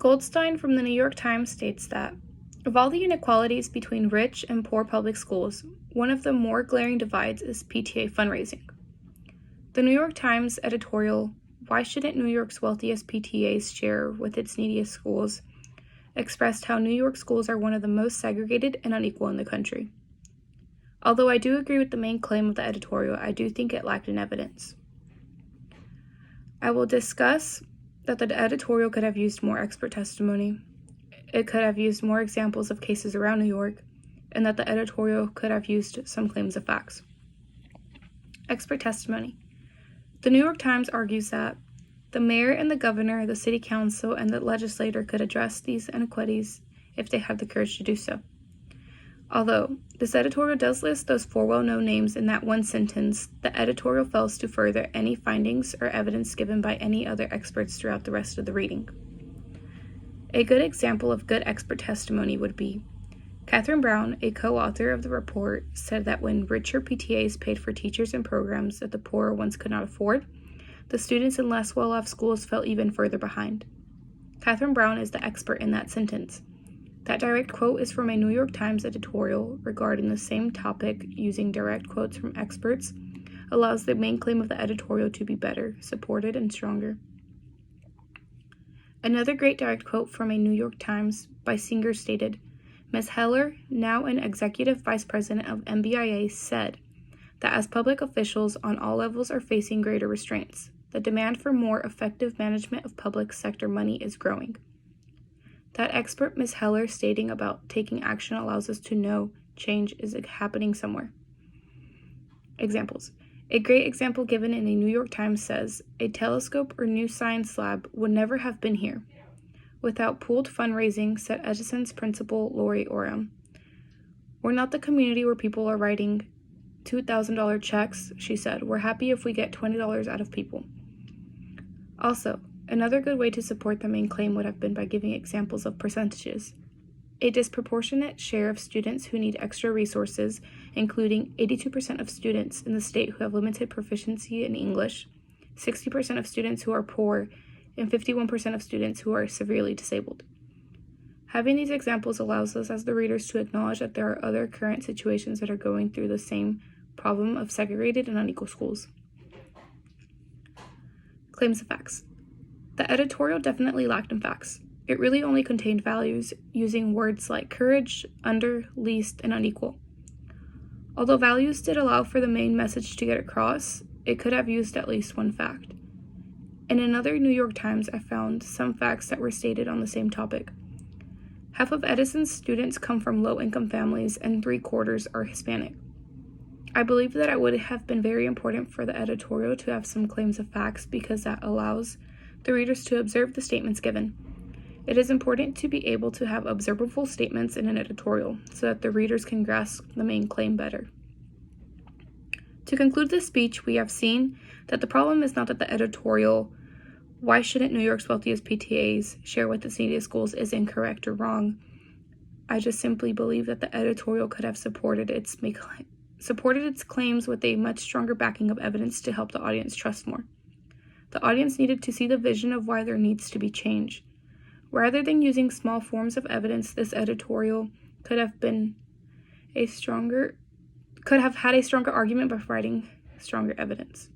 Goldstein from the New York Times states that, of all the inequalities between rich and poor public schools, one of the more glaring divides is PTA fundraising. The New York Times editorial, "Why Shouldn't New York's Wealthiest PTAs Share with Its Neediest Schools?" expressed how New York schools are one of the most segregated and unequal in the country. Although I do agree with the main claim of the editorial, I do think it lacked in evidence. I will discuss that the editorial could have used more expert testimony, it could have used more examples of cases around New York, and that the editorial could have used some claims of facts. Expert testimony. The New York Times argues that the mayor and the governor, the city council, and the legislator could address these inequities if they had the courage to do so. Although this editorial does list those four well-known names in that one sentence, the editorial fails to further any findings or evidence given by any other experts throughout the rest of the reading. A good example of good expert testimony would be Catherine Brown, a co-author of the report, said that when richer PTAs paid for teachers and programs that the poorer ones could not afford, the students in less well-off schools fell even further behind. Catherine Brown is the expert in that sentence. That direct quote is from a New York Times editorial regarding the same topic. Using direct quotes from experts allows the main claim of the editorial to be better supported and stronger. Another great direct quote from a New York Times by Singer stated, "Ms. Heller, now an executive vice president of MBIA, said that as public officials on all levels are facing greater restraints, the demand for more effective management of public sector money is growing." That expert Ms. Heller stating about taking action allows us to know change is happening somewhere. Examples. A great example given in a New York Times says, "A telescope or new science lab would never have been here without pooled fundraising," said Edison's principal Lori Oram. "We're not the community where people are writing $2,000 checks," she said. "We're happy if we get $20 out of people." Also, another good way to support the main claim would have been by giving examples of percentages. A disproportionate share of students who need extra resources, including 82% of students in the state who have limited proficiency in English, 60% of students who are poor, and 51% of students who are severely disabled. Having these examples allows us as the readers to acknowledge that there are other current situations that are going through the same problem of segregated and unequal schools. Claims of facts. The editorial definitely lacked in facts. It really only contained values, using words like courage, under, least, and unequal. Although values did allow for the main message to get across, it could have used at least one fact. In another New York Times, I found some facts that were stated on the same topic. Half of Edison's students come from low-income families, and 3/4 are Hispanic. I believe that it would have been very important for the editorial to have some claims of facts because that allows the readers to observe the statements given. It is important to be able to have observable statements in an editorial so that the readers can grasp the main claim better. To conclude this speech, we have seen that the problem is not that the editorial, "Why shouldn't New York's wealthiest PTAs share with its neediest schools?" is incorrect or wrong. I just simply believe that the editorial could have supported its claims with a much stronger backing of evidence to help the audience trust more. The audience needed to see the vision of why there needs to be change. Rather than using small forms of evidence, this editorial could have had a stronger argument by providing stronger evidence.